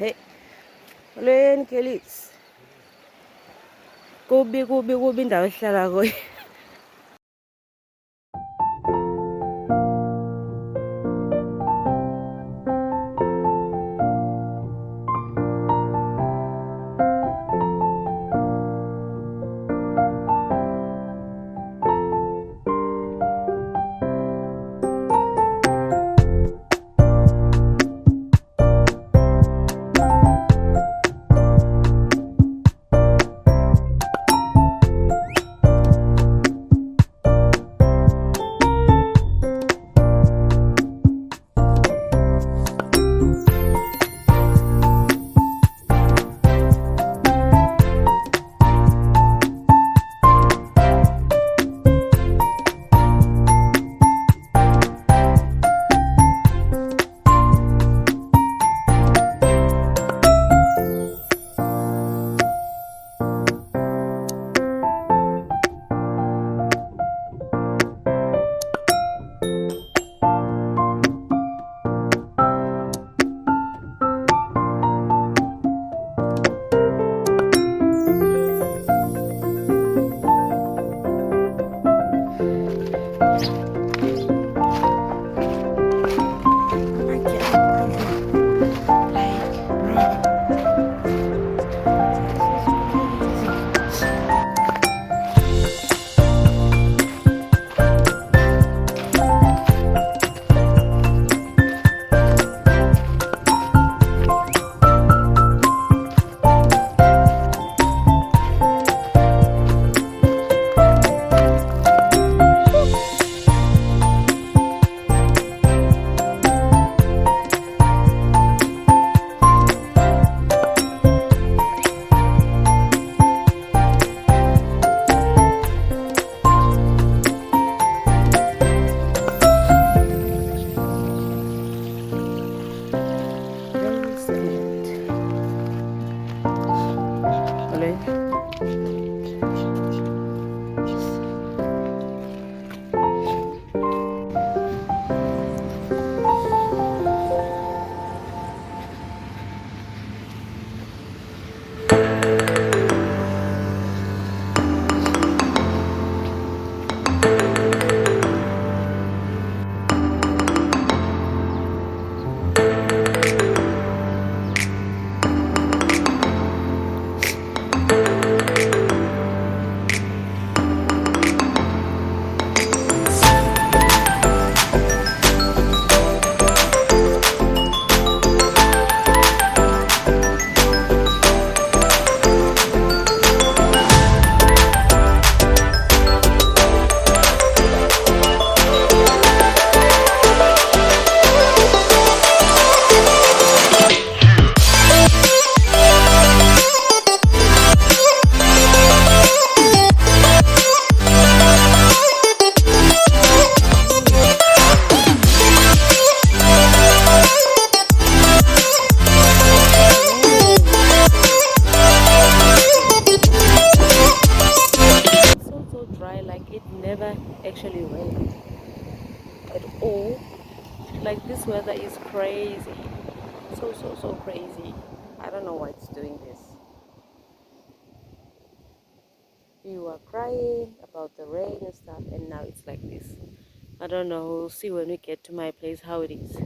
Hey, molweni Kelisi. Kubi indawo ehlala kuyo. Actually rain at all. Like, this weather is crazy, so crazy. I don't know why it's doing this. We were crying about the rain and stuff, and now it's like this. I don't know. We'll see when we get to my place how it is.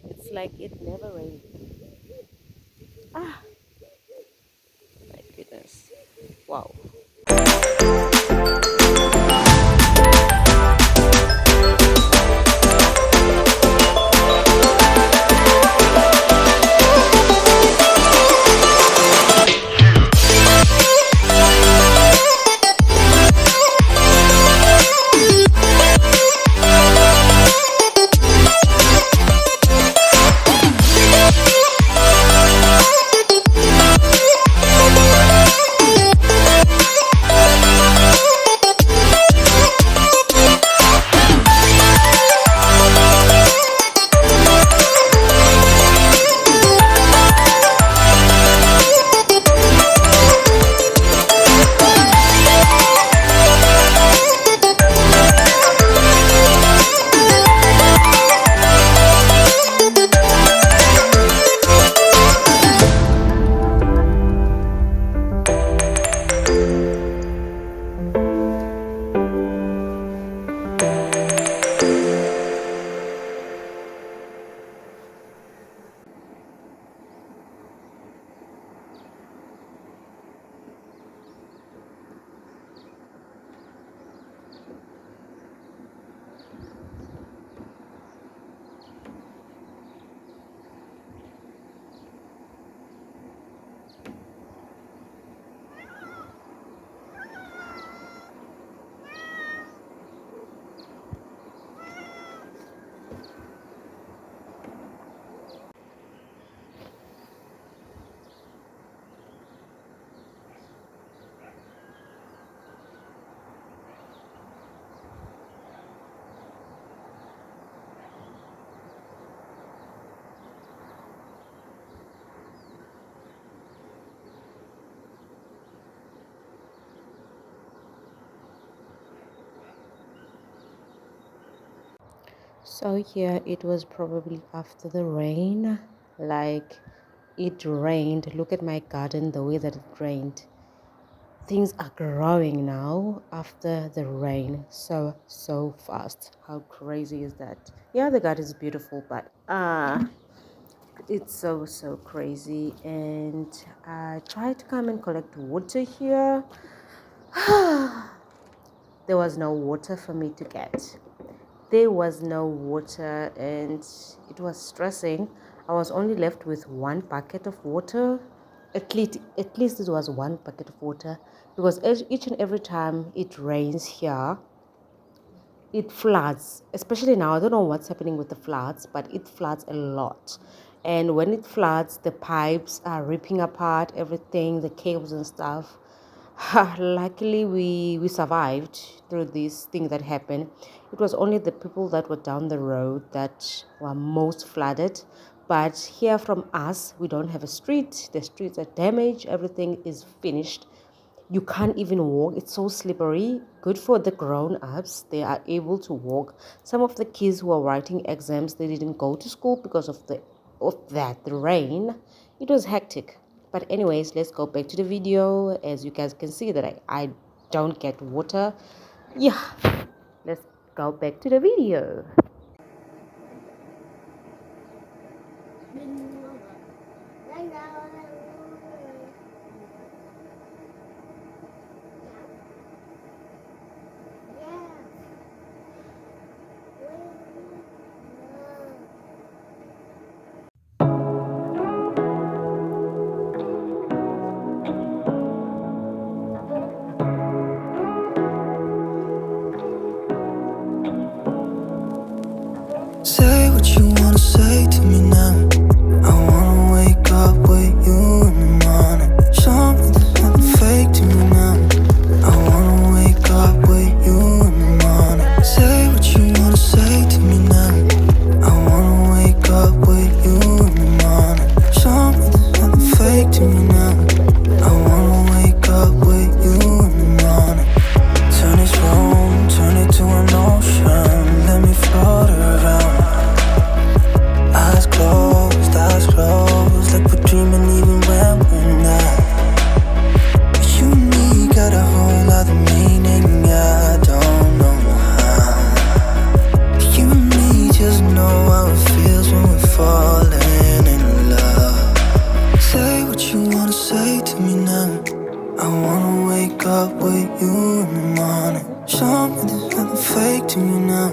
It's like it never rains. Ah, my goodness. Wow. So here it was probably after the rain, like it rained. Look at my garden, the way that it rained. Things are growing now after the rain so fast. How crazy is that? Yeah, the garden is beautiful, but it's so crazy. And I tried to come and collect water here. There was no water for me to get. There was no water and it was stressing. I was only left with one bucket of water. At least it was one bucket of water, because each and every time it rains here, it floods. Especially now, I don't know what's happening with the floods, but it floods a lot. And when it floods, the pipes are ripping apart everything, the cables and stuff. Luckily, we survived through this thing that happened. It was only the people that were down the road that were most flooded. But here from us, we don't have a street. The streets are damaged. Everything is finished. You can't even walk. It's so slippery. Good for the grown-ups. They are able to walk. Some of the kids who are writing exams, they didn't go to school because of the rain. It was hectic. But anyways, let's go back to the video. As you guys can see that I don't get water. Yeah, let's go back to the video. Say what you wanna say to me now. I wanna wake up with you in the morning. Show me there's nothing fake to me now. I wanna wake up with you in the morning. Say what you wanna say to me now. I wanna wake up with you in the morning. Show me there's nothing fake to me now. I wanna wake up with you in the morning. Turn this room, turn it to an ocean. Let me float around. Eyes closed, like we're dreaming even when we're not. You and me got a whole other meaning, I don't know how. You and me just know how it feels when we're falling in love. Say what you wanna say to me now. I wanna wake up with you in the morning. Show me there's nothing fake to me now.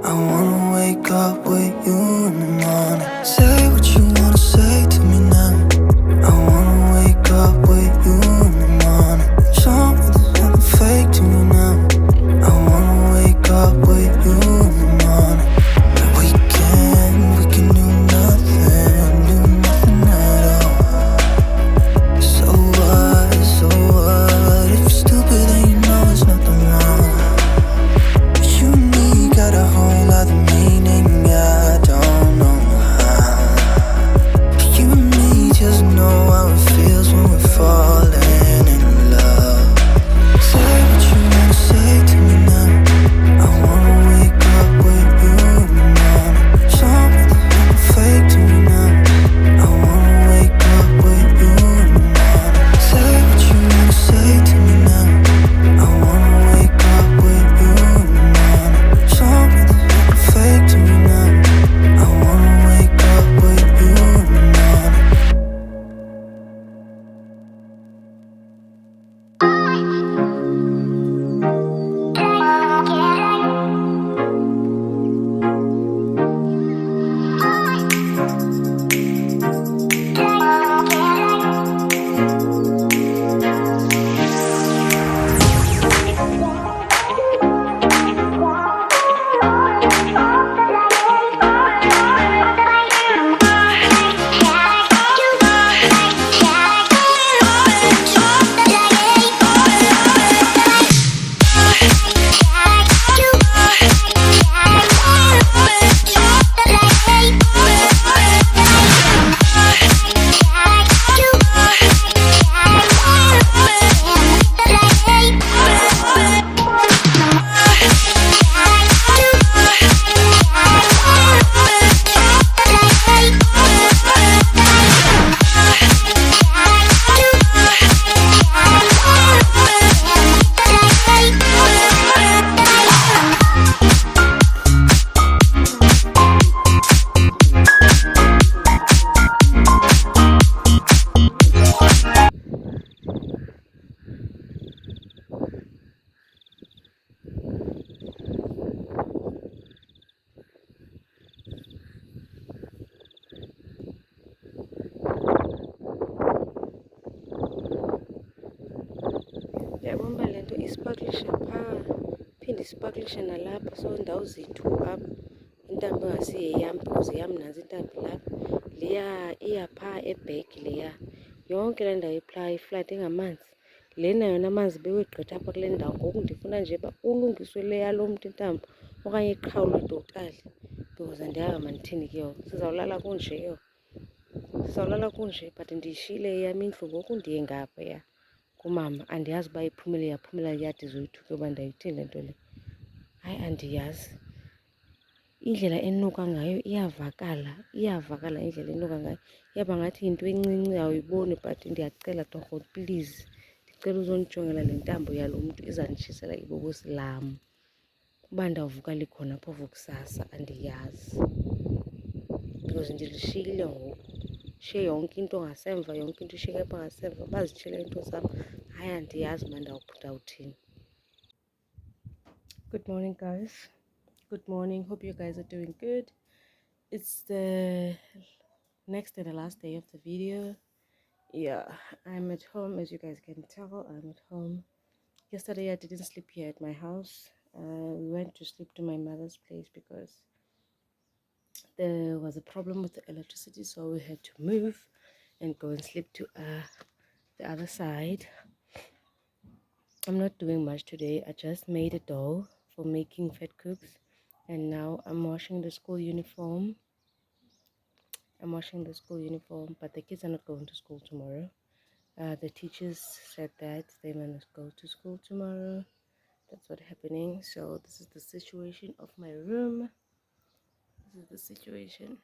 I wanna wake up with you in the morning. Say what you wanna say to me now. I wanna wake up with you in the morning. Show me there's nothing fake to me now. I wanna wake up with you in the morning. We can do nothing at all. So what, if you're stupid then you know there's nothing wrong. You and me got a whole other meaning, I don't know how. You and ndiyayisipaklisha nalapha, so ndawuzi-2 apha intambo engasiyeyam because yam nansi intambo lapha leya iya phaa ebhegi leya yonke le ndawo iflat engamanzi. Lena yona amanzi bewegqitha apha kule ndawo, ngoku ndifuna nje uba ulungiswe le yalo mntu intambo okanye iqhawulwe totali because andiyazi mandithini ke yona. Sizawulala kunje ke yona, sizawulala kunje, but ndiyishiyile eyam indlu ngoku ndiye ngaphaya kumama. Andiyazi uba iphumile yaphumela yadi zoyi-2 ke uba ndayithini le nto le. Hayi, andiyazi. Indlela enuka ngayo iyavakala indlela enuka ngayo. Yaba ngathi yinto encinci awuyiboni, but ndiyacela torho please, ndicela uzondijongela le ntambo yalo mntu izanditshisela ibobosi lam. Uba ndawuvuka likhona phofu kusasa andiyazi because ndilishiyile ngoku. Shiye yonke into ngasemva, yonke into ishiyeke apha ngasemva, bazitshile into zam. Hayi, andiyazi uba ndawuthini. Good morning, guys. Good morning. Hope you guys are doing good. It's the next and the last day of the video. Yeah, I'm at home, as you guys can tell. I'm at home. Yesterday I didn't sleep here at my house. We went to sleep to my mother's place because there was a problem with the electricity, so we had to move and go and sleep to the other side. I'm not doing much today. I just made a dough for making fat cooks, and now I'm washing the school uniform. But the kids are not going to school tomorrow. The teachers said that they must go to school tomorrow. That's what's happening. So this is the situation of my room. This is the situation.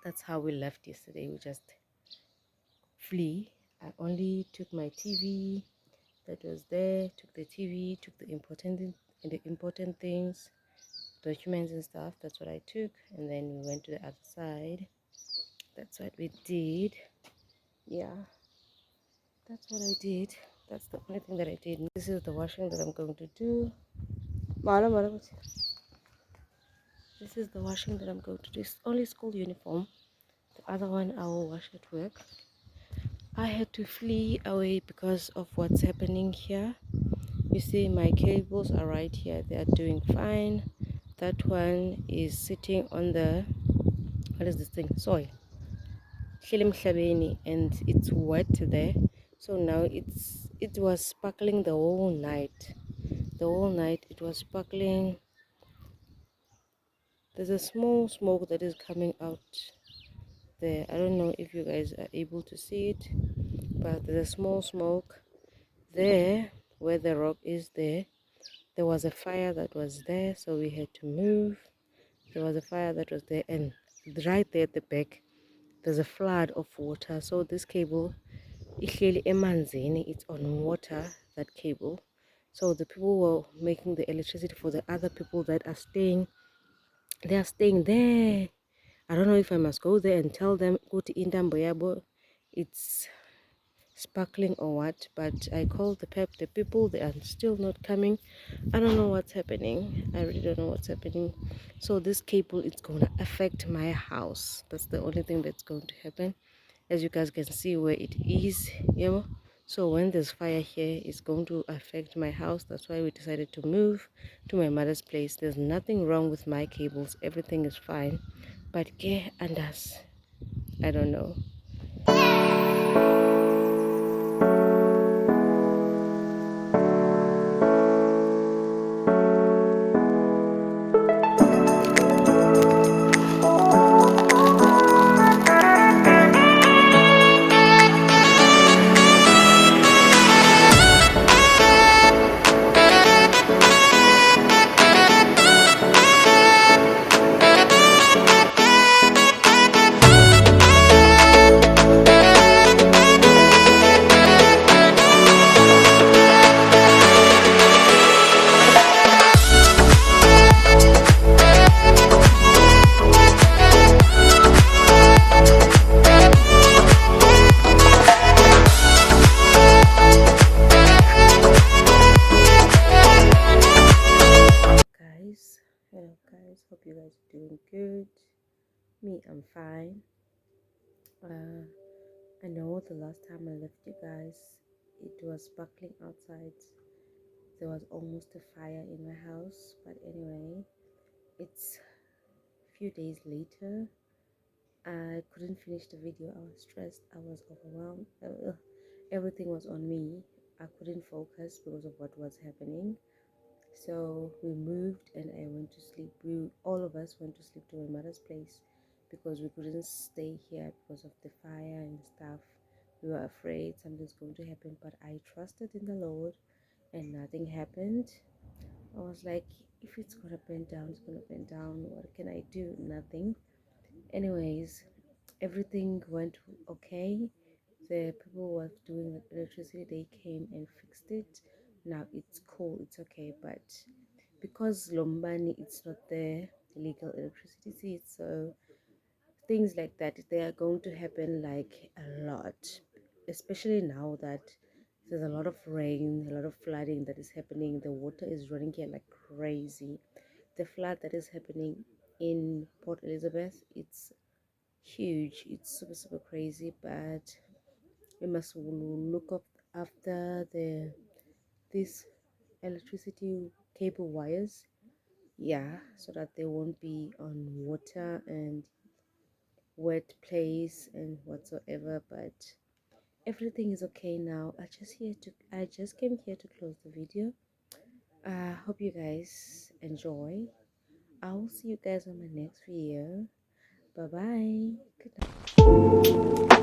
That's how we left yesterday. We just flee. I only took my TV that was there, took the TV, took the important things, documents and stuff. That's what I took, and then we went to the other side. That's what we did. Yeah, that's what I did. That's the only thing that I did. This is the washing that I'm going to do. This is the washing that I'm going to do. It's only school uniform. The other one I will wash at work. I had to flee away because of what's happening here. You see, my cables are right here. They are doing fine. That one is sitting on the, what is this thing? Soil. And it's wet there. So now it was sparkling the whole night. The whole night it was sparkling. There's a small smoke that is coming out there. I don't know if you guys are able to see it, but there's a small smoke there where the rock is there. There was a fire that was there, so we had to move. There was a fire that was there, and right there at the back there's a flood of water. So this cable, it's on water, that cable. So the people were making the electricity for the other people that are staying. They are staying there. I don't know if I must go there and tell them go to Indamboyabo, it's sparkling or what, but I called the people. They are still not coming. I don't know what's happening. I really don't know what's happening. So this cable, it's going to affect my house. That's the only thing that's going to happen. As you guys can see where it is, you know. So when there's fire here, it's going to affect my house. That's why we decided to move to my mother's place. There's nothing wrong with my cables, everything is fine, but and us, I don't know. Hello guys, hope you guys are doing good. Me, I'm fine. I know the last time I left you guys, it was sparkling outside there was almost a fire in my house. But anyway, it's a few days later. I couldn't finish the video. I was stressed, I was overwhelmed. Everything was on me. I couldn't focus because of what was happening. So we moved and I went to sleep. All of us went to sleep to my mother's place because we couldn't stay here because of the fire and stuff. We were afraid something's going to happen, but I trusted in the Lord and nothing happened. I was like, if it's gonna burn down, it's gonna burn down. What can I do? Nothing. Anyways, everything went okay. The people who were doing the electricity, they came and fixed it. Now it's cool, it's okay, but because Lombani, it's not the legal electricity, so things like that, they are going to happen like a lot, especially now that there's a lot of rain, a lot of flooding that is happening. The water is running here like crazy. The flood that is happening in Port Elizabeth, it's huge, it's super crazy, but we must look up after these electricity cable wires, yeah, so that they won't be on water and wet place and whatsoever. But everything is okay now. I just came here to close the video. I hope you guys enjoy. I will see you guys on my next video. Bye bye. Good night.